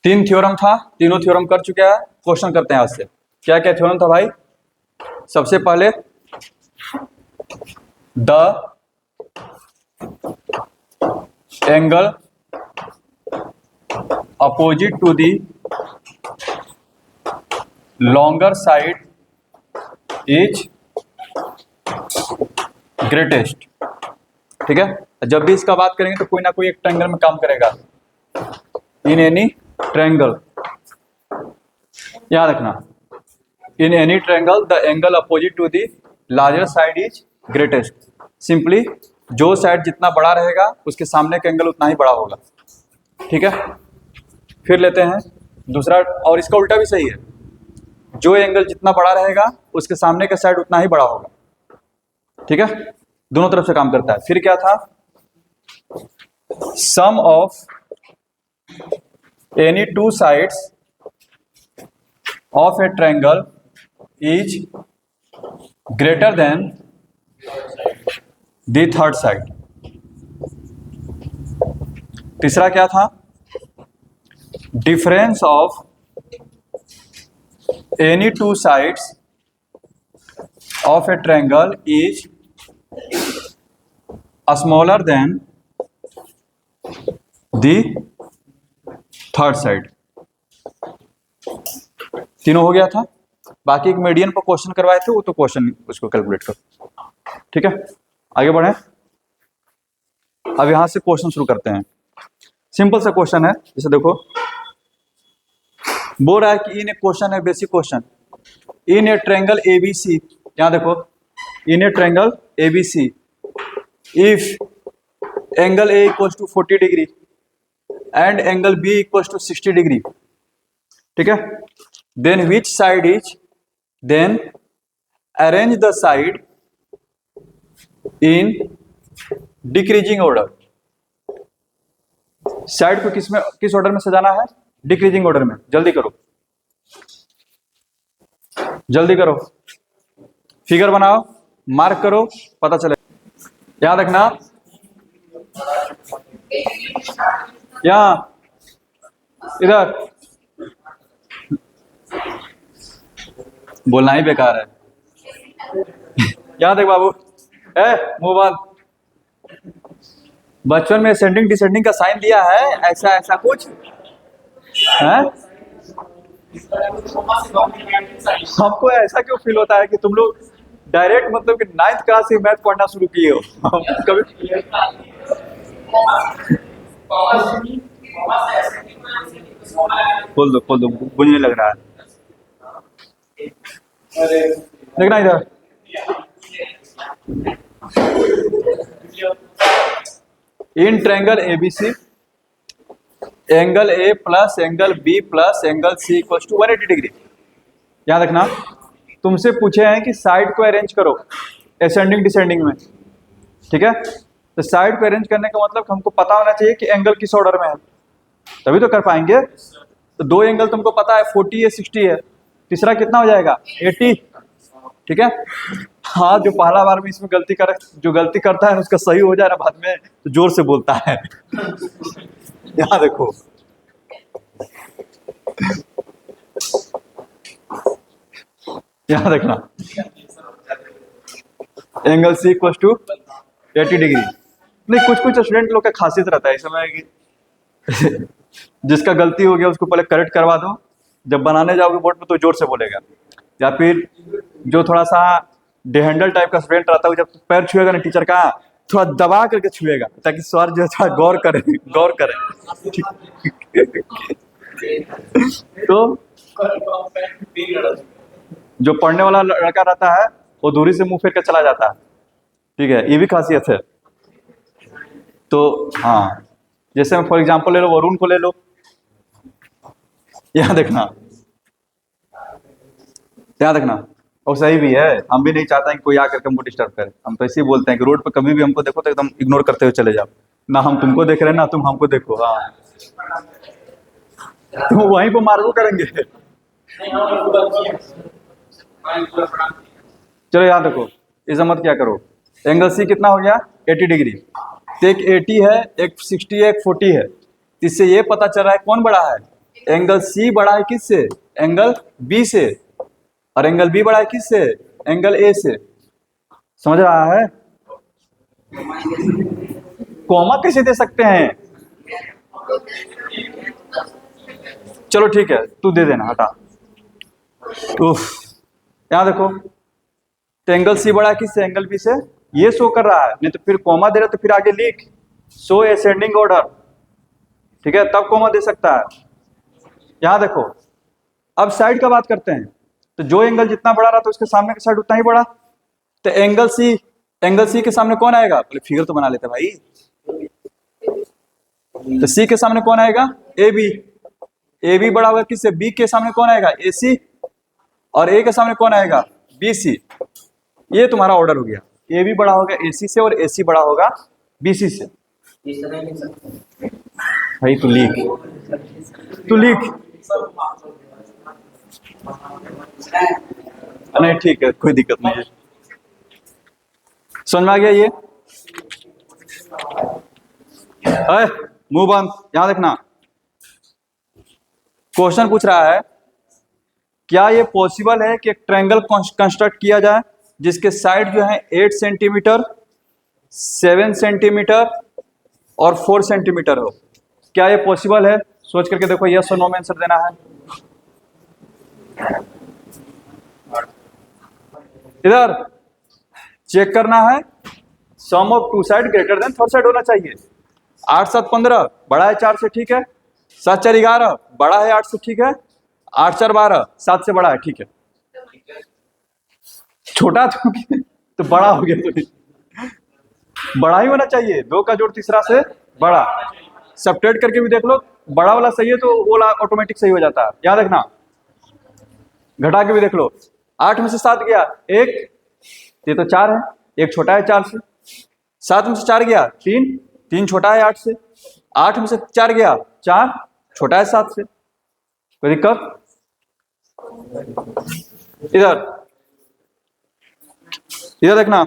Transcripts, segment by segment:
तीन थ्योरम था, तीनों थ्योरम कर चुके हैं। क्वेश्चन करते हैं आज से। क्या क्या थ्योरम था भाई? सबसे पहले the angle opposite to the longer side is greatest. ठीक है, जब भी इसका बात करेंगे तो कोई ना कोई एक ट्रायंगल में काम करेगा। इन एनी ट्रायंगल, याद रखना, in any triangle the angle opposite to the larger side is greatest. Simply जो साइड जितना बड़ा रहेगा उसके सामने का एंगल उतना ही बड़ा होगा। ठीक है, फिर लेते हैं दूसरा, और इसका उल्टा भी सही है, जो एंगल जितना बड़ा रहेगा उसके सामने का साइड उतना ही बड़ा होगा। ठीक है, दोनों तरफ से काम करता है। फिर क्या था? Sum of any two sides of a triangle is greater than the third side. तीसरा क्या था? Difference of any two sides of a triangle is smaller than the third side. तीनों हो गया था। बाकी एक मीडियन पर क्वेश्चन करवाए थे, वो तो क्वेश्चन उसको कैलकुलेट करो। ठीक है, आगे बढ़े। अब यहां से क्वेश्चन शुरू करते हैं। सिंपल सा क्वेश्चन है, जैसे देखो बोल रहा है कि इन ए क्वेश्चन है, basic question, in a triangle ABC. यहां देखो, in a triangle ABC if angle A equals to 40 degree and angle B equals to 60 degree. ठीक है, then which side is, then arrange the side in decreasing order. Side को किस order में सजाना है? Decreasing order में। जल्दी करो, जल्दी करो, फिगर बनाओ, मार्क करो, पता चले। याद रखना, यहां इधर बोलना ही बेकार है। याद है बाबू, मोबाइल बचपन में असेंडिंग डिसेंडिंग का साइन दिया है, ऐसा ऐसा कुछ है? हमको ऐसा क्यों फील होता है कि तुम लोग डायरेक्ट मतलब कि 9th क्लास से मैथ पढ़ना शुरू किए हो? कभी खोल दो, बुझने लग रहा है। देखना इधर, in triangle ABC angle A plus angle B plus angle C equal to 180 degree. याद रखना, तुमसे पूछे हैं कि साइड को अरेंज करो असेंडिंग डिसेंडिंग में। ठीक है, तो साइड को अरेंज करने का मतलब हमको पता होना चाहिए कि एंगल किस ऑर्डर में है, तभी तो कर पाएंगे। तो दो एंगल तुमको पता है, 40 है 60 है, तीसरा कितना हो जाएगा? 80। ठीक है, हाँ, जो पहला बार में इसमें जो गलती करता है उसका सही हो जाए ना बाद में, तो जोर से बोलता है। यहाँ देखो, यहाँ देखना, angle C equal to 80 degree. नहीं, कुछ स्टूडेंट लोग का खासियत रहता है इस समय कि जिसका गलती हो गया उसको पहले करेक्ट करवा दो, जब बनाने जाओगे बोर्ड में तो जोर से बोलेगा। या फिर जो थोड़ा सा डेहंडल टाइप का स्टूडेंट रहता है, जब पैर छुएगा ना टीचर का, थोड़ा दबा करके छुएगा ताकि सर जो है थोड़ा गौर करे। तो जो पढ़ने वाला लड़का रहता है वो दूरी से मुंह फेर कर चला जाता है। ठीक है, ये भी खासियत है। तो हाँ, जैसे फॉर एग्जांपल ले लो, वरुण को ले लो, यहाँ देखना, ध्यान रखना। और सही भी है, हम भी नहीं चाहते हैं कि कोई आकर के हमको डिस्टर्ब करे। हम तो ऐसे ही बोलते हैं कि रोड पर कभी भी हमको देखो तो एकदम इग्नोर करते हुए चले जाओ, ना हम तुमको देख रहे हैं ना तुम हमको देखो। हाँ, तो वहीं पर मार्गो करेंगे। चलो याद रखो, इस मत क्या करो। एंगल सी कितना हो गया? 80 डिग्री। तो एक 80 है, एक 60 है, एक 40 है। इससे ये पता चल रहा है कौन बड़ा है? एंगल सी बड़ा है किससे? एंगल बी से। और एंगल बी बड़ा है किससे? एंगल ए से। समझ रहा है? कॉमा कैसे दे सकते हैं? चलो ठीक है, तू दे देना, हटा। उफ, यहां देखो, तो एंगल सी बड़ा है किससे? एंगल बी से। ये शो कर रहा है, नहीं तो फिर कॉमा दे रहा तो फिर आगे लिख शो असेंडिंग ऑर्डर, ठीक है, तब कॉमा दे सकता है। यहां देखो, अब साइड का बात करते हैं, तो जो एंगल जितना बड़ा रहा तो उसके सामने का साइड उतना ही बड़ा। तो एंगल सी के सामने कौन आएगा? पहले फिगर तो बना लेते भाई। तो सी के सामने कौन आएगा? A B. ए बी बड़ा होगा किससे? बी के सामने कौन आएगा? ए सी। और ए के सामने कौन आएगा? B C. ये तुम्हारा ऑर्डर हो गया। ए बी बड़ा होगा ए सी से और ए सी बड़ा होगा बी सी से। भाई तू लिख। नहीं ठीक है, कोई दिक्कत नहीं है, समझ में आ गया ये? मुंह बंद। यहां देखना, क्वेश्चन पूछ रहा है, क्या ये पॉसिबल है कि एक ट्रायंगल कंस्ट्रक्ट किया जाए जिसके साइड जो है 8 सेंटीमीटर, 7 सेंटीमीटर और 4 सेंटीमीटर हो? क्या ये पॉसिबल है? सोच करके देखो, यस और नो में आंसर देना है। इधर चेक करना है, sum of two side greater than third side होना चाहिए। 8 7 15 बड़ा है 4 से, ठीक है। 7 4 11 बड़ा है 8 से, ठीक है। 8 4 12 7 से बड़ा है, ठीक है। छोटा तो बड़ा हो गया, तो बड़ा ही होना चाहिए। 2 का जोड़ तीसरा से बड़ा। सब्ट्रैक्ट करके भी देख लो, बड़ा वाला सही है तो वो वाला ऑटोमेटिक सही हो जाता है। याद रखना, घटा के भी देख लो, 8 में से 7 गया 1, ये तो 4 है, 1 छोटा है 4 से। 7 में से 4 गया 3, 3 छोटा है 8 से। 8 में से 4 गया 4, छोटा है 7 से। कोई दिक्कत? इधर देखना,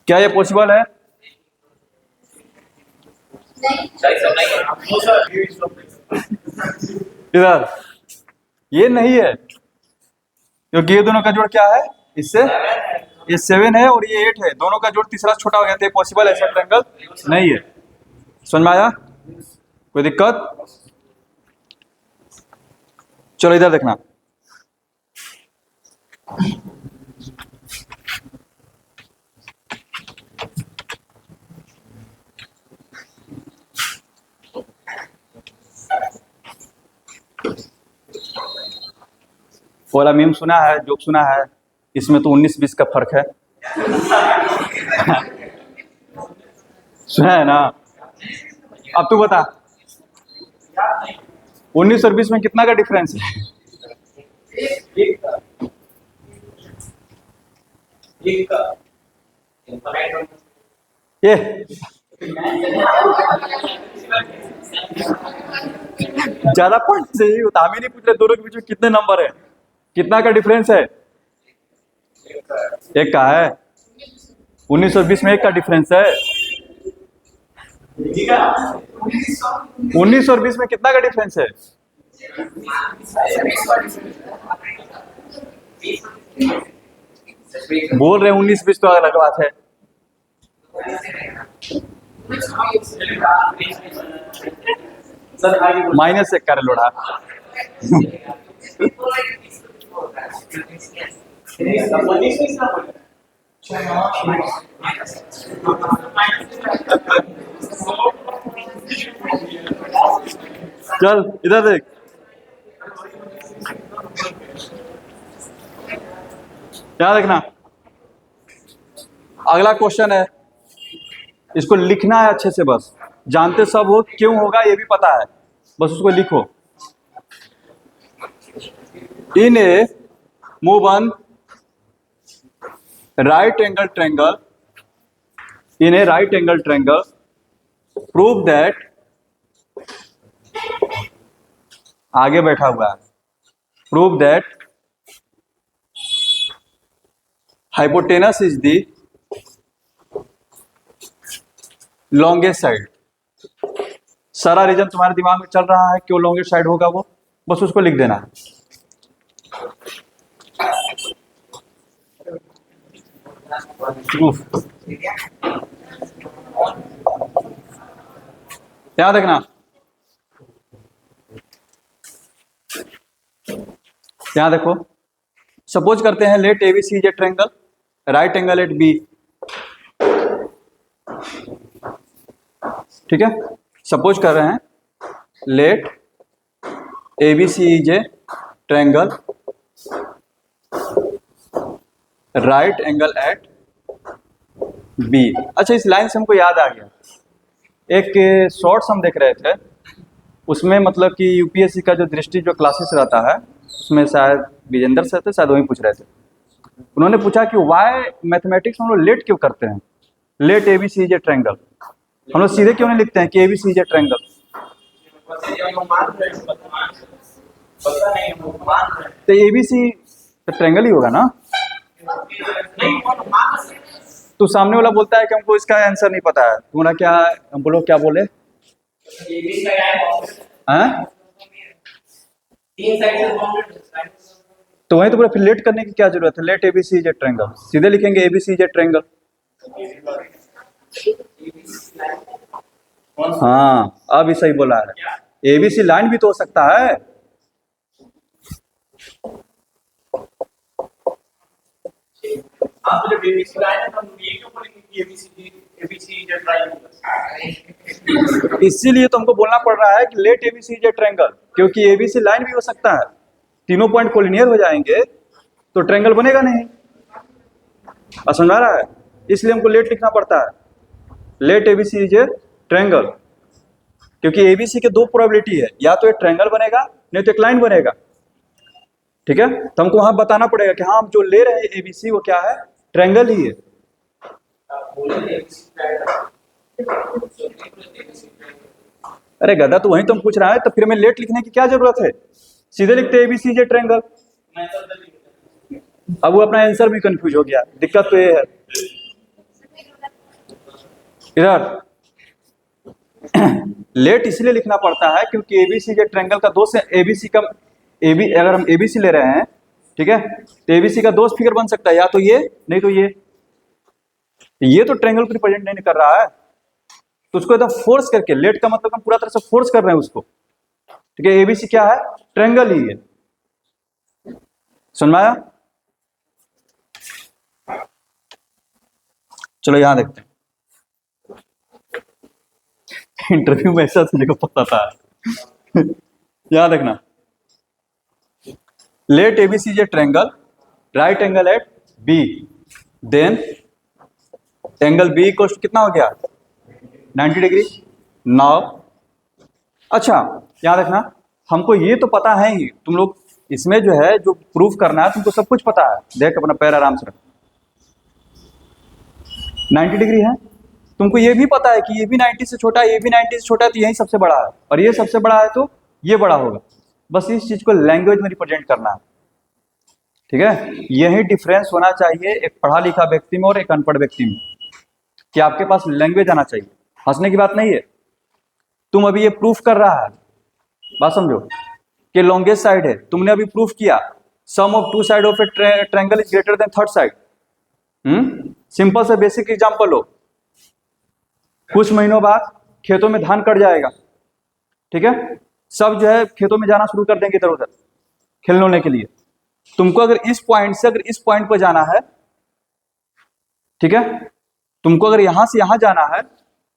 क्या ये पॉसिबल है? इधर ये नहीं है, क्योंकि ये दोनों का जोड़ क्या है? इससे ये 7 है और ये 8 है, दोनों का जोड़ तीसरा छोटा हो गया, तो ये पॉसिबल ऐसा ट्रायंगल नहीं है। समझ में आया? कोई दिक्कत? चलो इधर देखना, वाला मीम सुना है, जोक सुना है, इसमें तो 19-20 का फर्क है। सुना है ना? अब तू बता, 19 और 20 में कितना का डिफरेंस है? ये ज्यादा पॉइंट से ही हम ही नहीं पूछ रहे दोनों के बीच में कितने नंबर है, कितना का डिफरेंस है? 1 का है। 19 और 20 में 1 का डिफरेंस है। 19 और 20 में कितना का डिफरेंस है? बोल रहे 19-20 तो अलग बात है। -1 कर लोड़ा। चल इधर देख, क्या देखना, अगला क्वेश्चन है, इसको लिखना है अच्छे से, बस जानते सब हो, क्यों होगा ये भी पता है, बस उसको लिखो। In a move on right angle triangle, in a right angle triangle prove that, आगे बैठा हुआ है, prove that hypotenuse is the longest side. सारा रीजन तुम्हारे दिमाग में चल रहा है, क्यों लॉन्गेस्ट साइड होगा वो, बस उसको लिख देना है। ध्यान देखना, यहां देखो, सपोज करते हैं let ABC is a triangle, right angle at B. ठीक है, सपोज कर रहे हैं let ABC is a triangle, right angle at B. अच्छा, इस लाइन से हमको याद आ गया, एक शॉर्ट्स हम देख रहे थे, उसमें मतलब कि यूपीएससी का जो दृष्टि जो क्लासेस रहता है, उसमें शायद विजेंद्र सर थे, शायद वही पूछ रहे थे। उन्होंने पूछा कि वाई मैथमेटिक्स हम लोग लेट क्यों करते हैं, let ABC is a triangle, हम लोग सीधे क्यों नहीं लिखते हैं कि एबीसी इज ए ट्रायंगल। तो एबीसी तो ट्रायंगल ही होगा ना। तो सामने वाला बोलता है कि हमको इसका आंसर नहीं पता है, तुम्हारा क्या, हम बोलो क्या बोले, हाँ? तो वही तो बोला, फिर लेट करने की क्या जरूरत है, let ABC is a triangle, सीधे लिखेंगे एबीसी इज ए ट्रायंगल। हाँ, अब ही सही बोला है, एबीसी लाइन भी तो हो सकता है। इसीलिए तो हमको बोलना पड़ रहा है कि let ABC is a triangle, क्योंकि एबीसी लाइन भी हो सकता है, तीनों पॉइंट कोलिनियर हो जाएंगे तो ट्रायंगल बनेगा नहीं। समझ आ रहा है, इसलिए हमको लेट लिखना पड़ता है, let ABC is a triangle, क्योंकि एबीसी के दो प्रोबेबिलिटी है, या तो एक ट्रायंगल बनेगा नहीं तो एक लाइन बनेगा। ठीक है, तो हमको वहां बताना पड़ेगा कि हाँ, हम जो ले रहे हैं एबीसी वो क्या है, ट्रायंगल ही है। अरे गधा, तो वही तो हम पूछ रहा है, तो फिर हमें लेट लिखने की क्या जरूरत है, सीधे लिखते एबीसी इज ए ट्रायंगल। अब वो अपना आंसर भी कंफ्यूज हो गया, दिक्कत तो ये है। इधर लेट इसलिए लिखना पड़ता है क्योंकि एबीसी के ट्रायंगल का दोष है, एबीसी का अगर हम एबीसी ले रहे हैं, ठीक है, तो एबीसी का दोष फिगर बन सकता है, या तो ये नहीं तो ये तो ट्रायंगल को रिप्रेजेंट नहीं कर रहा है, तो उसको एकदम फोर्स करके, लेट का मतलब हम पूरा तरह से फोर्स कर रहे हैं उसको। ठीक है, एबीसी क्या है, ट्रायंगल ही है। समझ में आया? चलो यहां देखते हैं, इंटरव्यू में ऐसा तुझे को पता था। यहां देखना, let ABC is a triangle, right angle at B, then angle B equal to कितना हो गया, 90 डिग्री। नाउ अच्छा, यहां देखना, हमको ये तो पता है ही, तुम लोग इसमें जो है जो प्रूफ करना है तुमको सब कुछ पता है। देख अपना पैर आराम से रख, 90 डिग्री है, तुमको ये भी पता है कि ये भी 90 से छोटा है, ये भी 90 से छोटा है, तो यही सबसे बड़ा है, और ये सबसे बड़ा है तो ये बड़ा होगा। बस इस चीज को लैंग्वेज में रिप्रेजेंट करना है। ठीक है, यही डिफरेंस होना चाहिए एक पढ़ा लिखा व्यक्ति में और एक अनपढ़ व्यक्ति में, कि आपके पास लैंग्वेज आना चाहिए। हंसने की बात नहीं है, तुम अभी ये प्रूफ कर रहा है, बात समझो, कि लॉन्गेस्ट साइड है, तुमने अभी प्रूफ किया sum of two side of a triangle is greater than third side. Simple से बेसिक एग्जांपल लो, कुछ महीनों बाद खेतों में धान कट जाएगा, ठीक है, सब जो है खेतों में जाना शुरू कर देंगे इधर उधर खेलने के लिए। तुमको अगर इस पॉइंट से अगर इस पॉइंट पर जाना है, ठीक है, तुमको अगर यहां से यहां जाना है,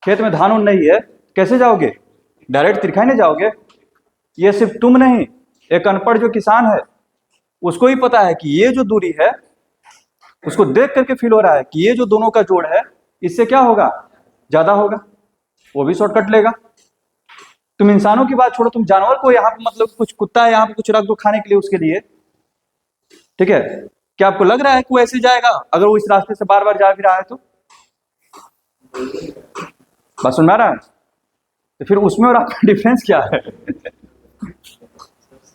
खेत में धान नहीं है, कैसे जाओगे, डायरेक्ट तिरछाई नहीं जाओगे। ये सिर्फ तुम नहीं, एक अनपढ़ जो किसान है उसको ही पता है कि ये जो दूरी है, उसको देख करके फील हो रहा है कि ये जो दोनों का जोड़ है इससे क्या होगा, ज्यादा होगा, वो भी शॉर्टकट लेगा। तुम इंसानों की बात छोड़ो, तुम जानवर को यहाँ पे मतलब कुछ कुत्ता है यहाँ पे कुछ रख दो खाने के लिए उसके लिए, ठीक है, क्या आपको लग रहा है कि वो ऐसे जाएगा अगर वो इस रास्ते से बार बार जा भी रहा है तो? बस सुन रहा है, तो फिर उसमें और आपका डिफरेंस क्या है?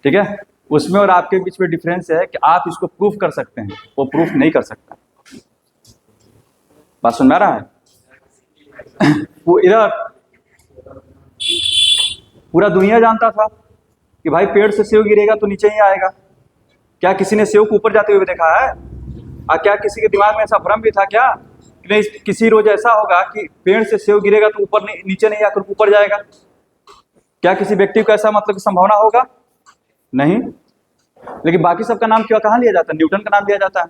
ठीक है, उसमें और आपके बीच में डिफरेंस है कि आप इसको प्रूफ कर सकते हैं, वो प्रूफ नहीं कर सकता। बात सुन रहा है? वो इधर पूरा दुनिया जानता था कि भाई पेड़ से सेव गिरेगा तो नीचे ही आएगा। क्या किसी ने सेव को ऊपर जाते हुए देखा है? क्या किसी के दिमाग में ऐसा भ्रम भी था क्या कि नहीं किसी रोज ऐसा होगा कि पेड़ से सेव गिरेगा तो ऊपर नहीं, नीचे नहीं आकर ऊपर जाएगा? क्या किसी व्यक्ति को ऐसा मतलब की संभावना होगा? नहीं। लेकिन बाकी सबका नाम क्यों कहाँ लिया जाता है? न्यूटन का नाम लिया जाता है।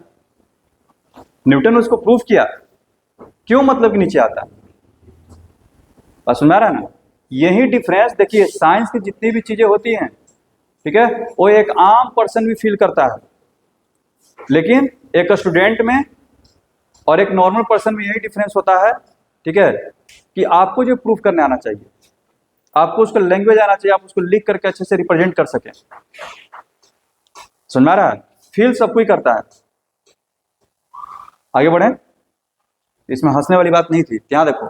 न्यूटन ने उसको प्रूफ किया, क्यों मतलब कि नीचे आता है। बस सुन रहा है ना? यही डिफरेंस देखिए, साइंस की जितनी भी चीजें होती हैं, ठीक है, वो एक आम पर्सन भी फील करता है, लेकिन एक स्टूडेंट में और एक नॉर्मल पर्सन में यही डिफरेंस होता है, ठीक है, कि आपको जो प्रूफ करने आना चाहिए, आपको उसका लैंग्वेज आना चाहिए, आप उसको लिख करके अच्छे से रिप्रेजेंट कर सकें। सुन रहा है? फील सब कोई करता है। आगे बढ़े, इसमें हंसने वाली बात नहीं थी। यहाँ देखो,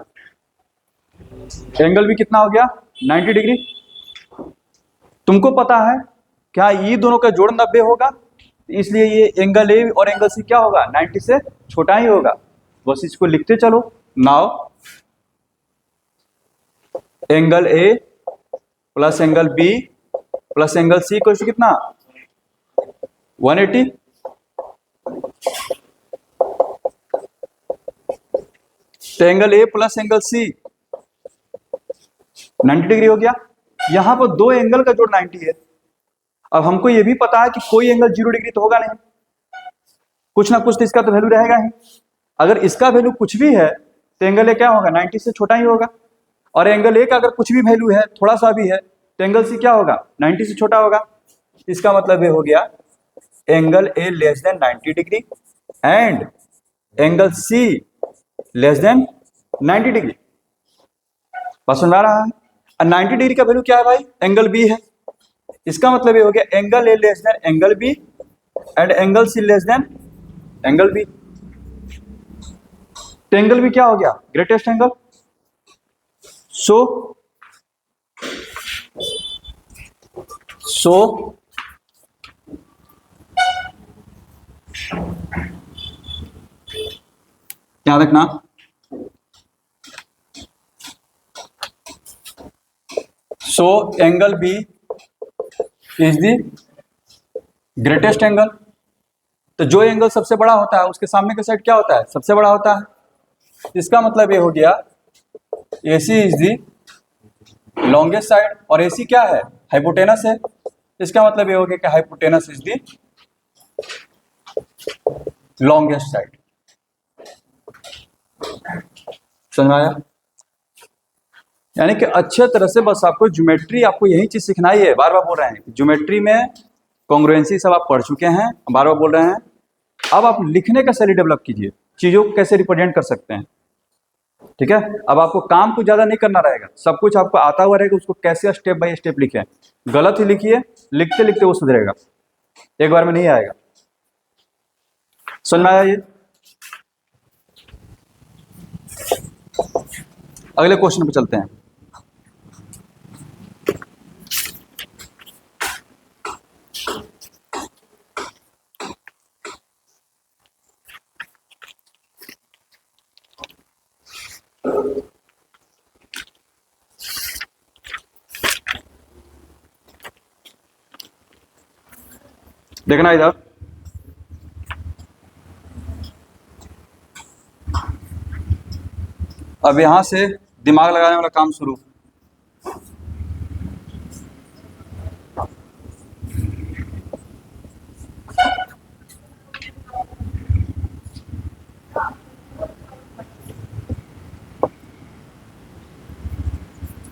एंगल भी कितना हो गया? 90 डिग्री। तुमको पता है क्या ये दोनों का जोड़ 90 होगा, इसलिए ये एंगल ए और एंगल सी क्या होगा? 90 से छोटा ही होगा। बस इसको लिखते चलो। Now angle A plus angle B plus angle C को कितना? 180। तो angle A plus angle C 90 degree हो गया। यहां पर दो एंगल का जोड़ 90 है। अब हमको यह भी पता है कि कोई एंगल 0 डिग्री तो होगा नहीं, कुछ ना कुछ तो इसका तो वैल्यू रहेगा ही। अगर इसका वैल्यू कुछ भी है तो एंगल ए क्या होगा? 90 से छोटा ही होगा। और एंगल ए का अगर कुछ भी वैल्यू है, थोड़ा सा भी है, तो एंगल सी क्या होगा? 90 से छोटा होगा। इसका मतलब ये हो गया angle A less than 90 degree and angle C less than 90 degree. बस सुन रहा है? 90 डिग्री का वैल्यू क्या है भाई? एंगल बी है। इसका मतलब ये हो गया angle A less than angle B and angle C less than angle B. तो एंगल बी क्या हो गया? Greatest angle. सो क्या रखना, so angle B is the greatest angle. तो जो एंगल सबसे बड़ा होता है उसके सामने का साइड क्या होता है? सबसे बड़ा होता है। इसका मतलब ये हो गया AC is the longest side, और AC क्या है? हाइपोटेनस है। इसका मतलब ये हो गया कि hypotenuse is the longest side. समझ में आया? यानी कि अच्छे तरह से बस आपको ज्योमेट्री, आपको यही चीज सिखना ही है। बार बार बोल रहे हैं ज्योमेट्री में कॉन्ग्रुएंसी सब आप पढ़ चुके हैं, बार बार बोल रहे हैं। अब आप लिखने का शैली डेवलप कीजिए, चीजों को कैसे रिप्रेजेंट कर सकते हैं, ठीक है। अब आपको काम कुछ ज्यादा नहीं करना रहेगा, सब कुछ आपको आता हुआ रहेगा, उसको कैसे स्टेप बाय स्टेप लिखें। गलत ही लिखिए, लिखते लिखते वो सुधरेगा, एक बार में नहीं आएगा। समझ में आया? ये अगले क्वेश्चन पे चलते हैं। देखना इधर, अब यहां से दिमाग लगाने वाला काम शुरू।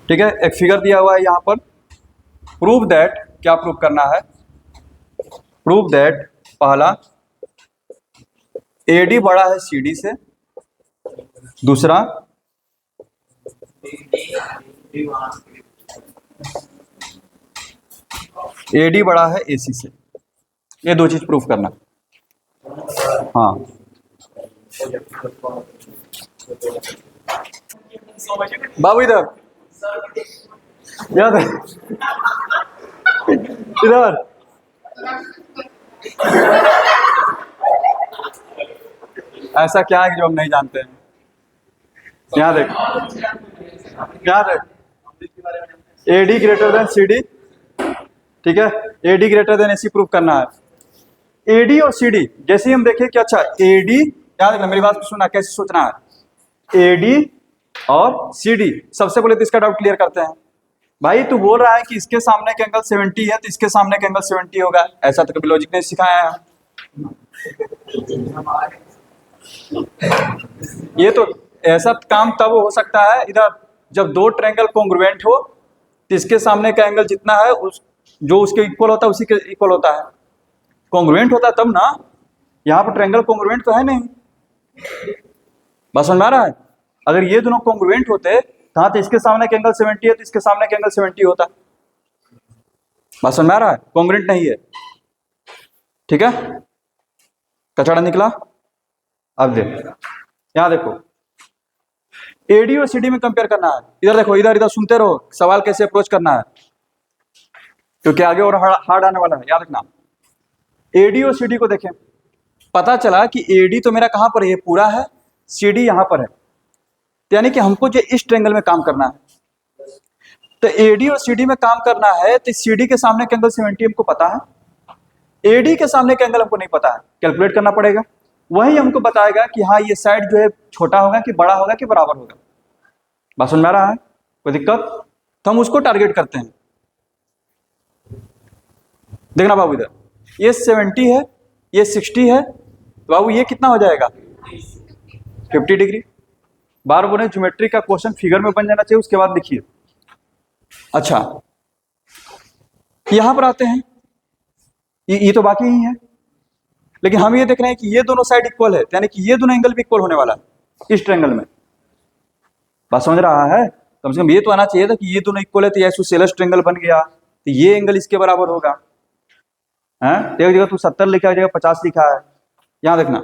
ठीक है, एक फिगर दिया हुआ है यहां पर। प्रूव दैट, क्या प्रूव करना है? प्रूव दैट पहला AD बड़ा है CD से, दूसरा AD बड़ा है AC से। ये दो चीज प्रूफ करना। हाँ, बाबू इधर, याद है इधर। ऐसा क्या है कि जो हम नहीं जानते हैं? यहाँ देख, यहाँ देख, एडी ग्रेटर देन सी डी, ठीक है, AD greater than AC prove करना है। एडी और सीडी जैसे ही हम देखें कि अच्छा एडी, याद रखना मेरी बात सुनना, कैसे सोचना है, एडी और सीडी, सबसे पहले तो इसका डाउट क्लियर करते हैं। भाई तू बोल रहा है कि इसके सामने का एंगल 70 है तो इसके सामने का एंगल 70 होगा, ऐसा तो कभी लॉजिक नहीं सिखाया है। ये तो ऐसा काम तब हो सकता है इधर जब दो ट्रायंगल कॉन्ग्रुएंट हो तो इसके सामने का एंगल जितना है उस जो उसके इक्वल होता है उसी के इक्वल होता है, कॉन्ग्रुएंट होता है तब ना। यहाँ पर ट्रायंगल कॉन्ग्रुएंट तो है नहीं, बस समझ में आ रहा है। अगर ये दोनों कॉन्ग्रुएंट होते कहाँ, तो इसके सामने का एंगल 70 है तो इसके सामने का एंगल 70 होता, बस समझ में आ रहा है, कॉन्ग्रुएंट नहीं है, ठीक है, कचड़ा निकला। अब देख, यहाँ देखो एडी और सीडी में कंपेयर करना है, इधर देखो, इधर इधर सुनते रहो सवाल कैसे अप्रोच करना है, क्योंकि आगे और हार्ड आने वाला है, याद रखना। एडी और सीडी को देखें, पता चला कि एडी तो मेरा कहां पर है, ये पूरा है, सीडी यहां पर है, यानी कि हमको जो इस ट्रायंगल में काम करना है, तो एडी और सीडी में काम करना है तो सीडी के सामने का एंगल 70 हमको पता है, एडी के सामने का एंगल हमको नहीं पता है, कैलकुलेट करना पड़ेगा, वही हमको बताएगा कि हाँ ये साइड जो है छोटा होगा कि बड़ा होगा कि बराबर होगा। बात समझ में आ रहा है, कोई दिक्कत, तो हम उसको टारगेट करते हैं। देखना बाबू, इधर ये 70 है, ये 60 है, तो बाबू ये कितना हो जाएगा 50 डिग्री। बार बोले ज्योमेट्री का क्वेश्चन फिगर में बन जाना चाहिए, उसके बाद लिखिए। अच्छा यहां पर आते हैं, ये तो बाकी ही है, लेकिन हम ये देख रहे हैं कि ये दोनों साइड इक्वल है, यानी कि ये दोनों एंगल भी इक्वल होने वाला है इस ट्रायंगल में। बात समझ रहा है, कम से कम ये तो आना चाहिए था कि ये दोनों इक्वल है तो आइसोसेलेस ट्रायंगल बन गया, तो ये एंगल इसके बराबर होगा। एक जगह तू 70 लिखा है, जगह 50 लिखा है, यहां देखना,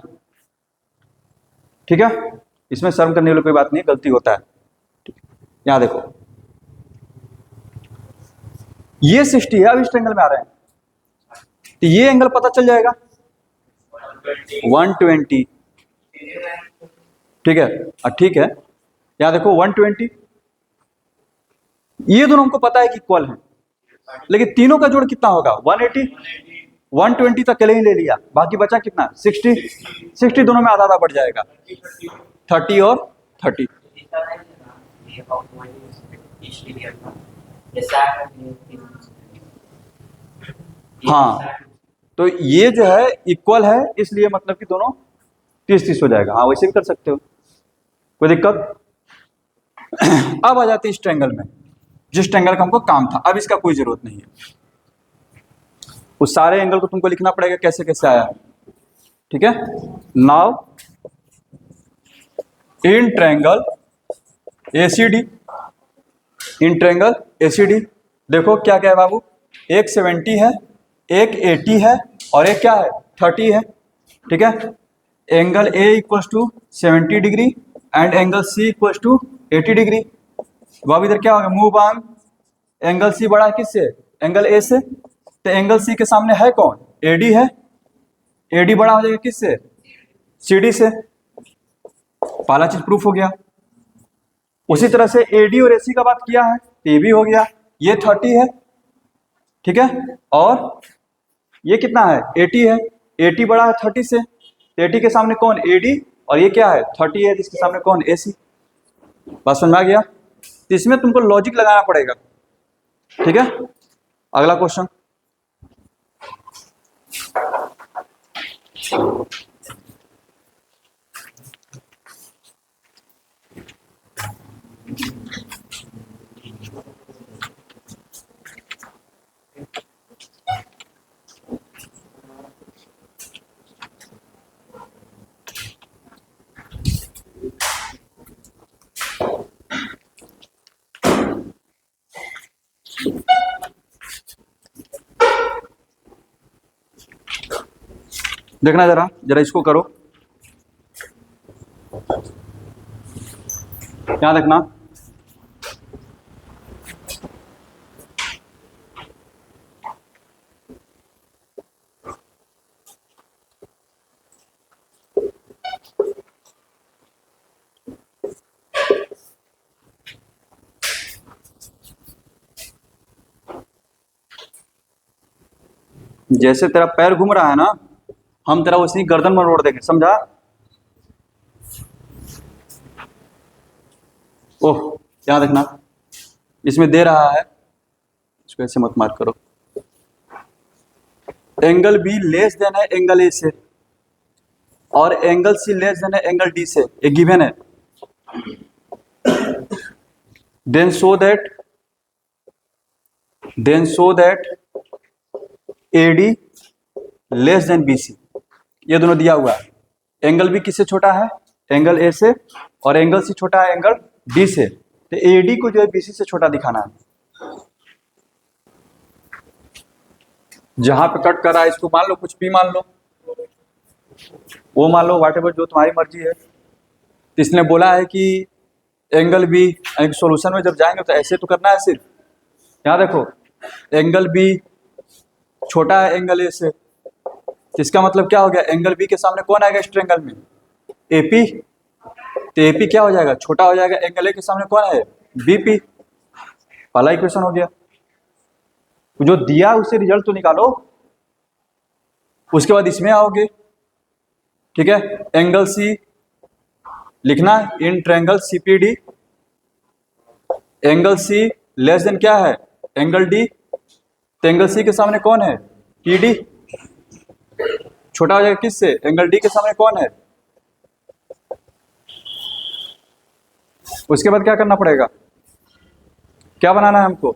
ठीक है, इसमें शर्म करने वाली कोई बात नहीं, गलती होता है। यहां देखो ये 60 है, अब इस ट्रायंगल में आ रहे हैं तो ये एंगल पता चल जाएगा 120, ठीक है, ठीक है, यहां देखो 120, ये दोनों हमको पता है कि इक्वल है, लेकिन तीनों का जोड़ कितना होगा 180, 120 तक अकेले ही ले लिया, बाकी बचा कितना 60, 60 दोनों में आधा आधा बढ़ जाएगा, 30 और 30। हाँ तो ये जो है इक्वल है, इसलिए मतलब कि दोनों 30-30 हो जाएगा। हाँ वैसे भी कर सकते हो, कोई दिक्कत। अब आ जाते हैं इस ट्रायंगल में, जिस ट्रायंगल का हमको काम था, अब इसका कोई जरूरत नहीं है, उस सारे एंगल को तुमको लिखना पड़ेगा कैसे कैसे आया, ठीक है। Now in triangle ACD, in triangle ACD देखो क्या क्या है बाबू, एक 70 है, एक 80 है और एक क्या है 30 है, ठीक है। Angle A equals to 70 degree and angle C equals to 80 degree. बाबू इधर क्या होगा, मूव ऑन, एंगल सी बड़ा है किससे, एंगल ए से, तो एंगल सी के सामने है कौन, एडी है, एडी बड़ा हो जाएगा किससे, सीडी से, पहला चीज प्रूफ हो गया। उसी तरह से एडी और एसी का बात किया है तो ये भी हो गया, ये 30 है, ठीक है, और ये कितना है 80 है, 80 बड़ा है 30 से, 80 के सामने कौन एडी, और ये क्या है 30 है जिसके सामने कौन एसी। बात समझ में आ गया, तो इसमें तुमको लॉजिक लगाना पड़ेगा, ठीक है। अगला क्वेश्चन, देखना जरा जरा इसको करो, क्या देखना, जैसे तेरा पैर घूम रहा है ना, हम तेरा उसी गर्दन में रोड़ देंगे, समझा? ओह, याद रखना, इसमें दे रहा है, इसको ऐसे मत मार करो। एंगल बी लेस देन है एंगल ए से, और एंगल सी लेस देन है एंगल डी से, एक गिवन है। Then show that AD less than BC, ये दोनों दिया हुआ है। एंगल बी किससे छोटा है? एंगल ए से, और एंगल सी छोटा है एंगल डी से। तो एडी को जो है बीसी से छोटा दिखाना है। जहां पे कट कर रहा है इसको मान लो कुछ भी मान लो, वो मान लो, व्हाट एवर, जो तुम्हारी मर्जी है। तो इसने बोला है कि एंगल बी, सॉल्यूशन में जब जाएंगे तो ऐसे तो करना है सिर्फ। यहाँ देखो, एंगल बी छोटा है एंगल ए से, इसका मतलब क्या हो गया? एंगल बी के सामने कौन आएगा इस ट्रायंगल में? एपी। तो एपी क्या हो जाएगा? छोटा हो जाएगा। एंगल ए के सामने कौन है? बीपी। पहला इक्वेशन हो गया। जो दिया उससे रिजल्ट तो निकालो, उसके बाद इसमें आओगे, ठीक है? एंगल सी लिखना in triangle CPD, angle C less than क्या है? Angle D. तो एंगल सी के सामने कौन है? टीडी। छोटा हो जाएगा किससे? एंगल डी के सामने कौन है? उसके बाद क्या करना पड़ेगा? क्या बनाना है हमको?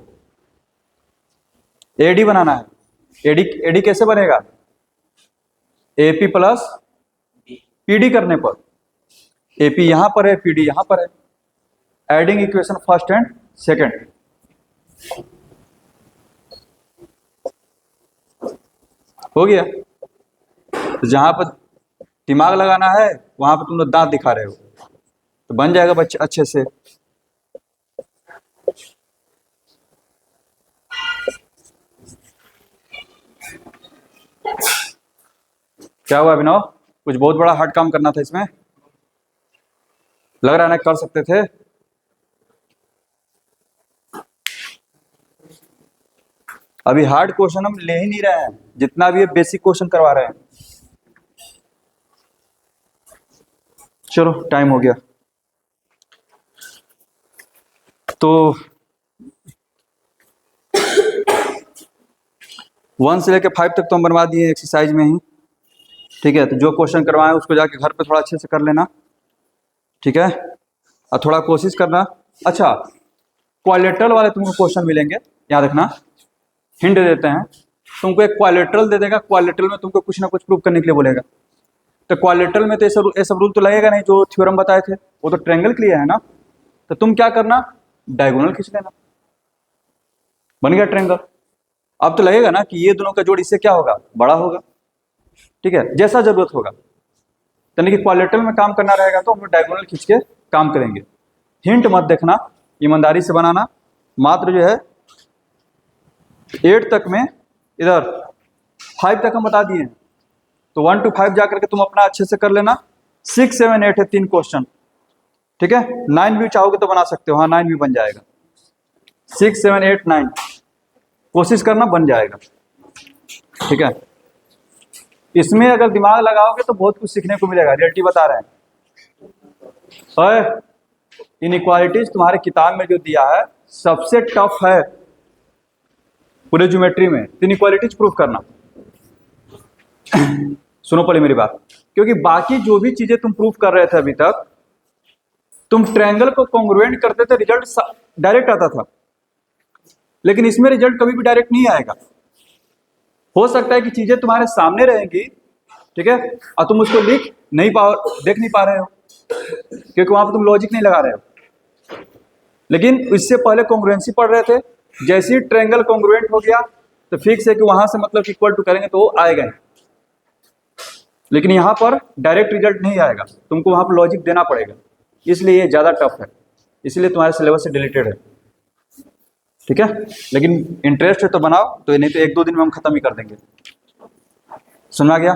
एडी बनाना है। एडी कैसे बनेगा? एपी प्लस पीडी करने पर, एपी यहां पर है, पीडी यहां पर है। Adding equation first and second. हो गया। तो जहां पर दिमाग लगाना है वहां पर तुम लोग दांत दिखा रहे हो, तो बन जाएगा बच्चे अच्छे से। क्या हुआ अभिनव? कुछ बहुत बड़ा हार्ड काम करना था इसमें, लग रहा है ना कर सकते थे। अभी हार्ड क्वेश्चन हम ले ही नहीं रहे हैं, जितना भी ये बेसिक क्वेश्चन करवा रहे हैं। चलो टाइम हो गया, तो 1 से लेकर 5 तक तो हम बनवा दिए एक्सरसाइज में ही, ठीक है? तो जो क्वेश्चन करवाएं उसको जाके घर पे थोड़ा अच्छे से कर लेना, ठीक है? और थोड़ा कोशिश करना। अच्छा, क्वालिटरल वाले तुमको क्वेश्चन मिलेंगे, याद रखना। हिंट देते हैं, तुमको एक क्वालिटरल दे देगा, क्वालिटरल में तुमको कुछ ना कुछ प्रूव करने के लिए बोलेगा। तो क्वालिटरल में तो ये सब रूल तो लगेगा नहीं, जो थ्योरम बताए थे वो तो ट्रायंगल के लिए है ना। तो तुम क्या करना, डायगोनल खींच लेना, बन गया ट्रायंगल। अब तो लगेगा ना कि ये दोनों का जोड़ इससे क्या होगा? बड़ा होगा, ठीक है? जैसा जरूरत होगा, यानी कि क्वालिटरल में काम करना रहेगा तो हम लोग डायगोनल खींच के काम करेंगे। हिंट मत देखना, ईमानदारी से बनाना। मात्र जो है 8 तक में, इधर 5 तक हम बता दिए हैं, तो 1 to 5 जाकर के तुम अपना अच्छे से कर लेना। 6, 7, 8 है 3 क्वेश्चन, ठीक है? 9 भी चाहोगे तो बना सकते हो, हाँ 9 भी बन जाएगा। 6, 7, 8, 9 कोशिश करना, बन जाएगा, ठीक है? इसमें अगर दिमाग लगाओगे तो बहुत कुछ सीखने को मिलेगा, रियलिटी बता रहे हैं। और इनइक्वालिटीज तुम्हारे किताब में जो दिया है सबसे टफ है पूरे ज्योमेट्री में, इनइक्वालिटीज प्रूफ करना। सुनो पहले मेरी बात, क्योंकि बाकी जो भी चीजें तुम प्रूफ कर रहे थे अभी तक, तुम ट्रायंगल को कॉन्ग्रुएंट करते थे, रिजल्ट डायरेक्ट आता था। लेकिन इसमें रिजल्ट कभी भी डायरेक्ट नहीं आएगा। हो सकता है कि चीजें तुम्हारे सामने रहेंगी, ठीक है, और तुम उसको देख नहीं पा रहे हो, क्योंकि वहां पर तुम लॉजिक नहीं लगा रहे हो। लेकिन इससे पहले कॉन्ग्रुएंसी पढ़ रहे थे, जैसे ही ट्रायंगल कॉन्ग्रुएंट हो गया तो फिक्स है कि वहां से मतलब इक्वल टू करेंगे तो वो आएगा ही। लेकिन यहाँ पर डायरेक्ट रिजल्ट नहीं आएगा, तुमको वहां पर लॉजिक देना पड़ेगा, इसलिए ये ज्यादा टफ है, इसलिए तुम्हारे सिलेबस से डिलीटेड है, ठीक है? लेकिन इंटरेस्ट है तो बनाओ, तो नहीं तो 1-2 दिन में हम खत्म ही कर देंगे। सुना गया?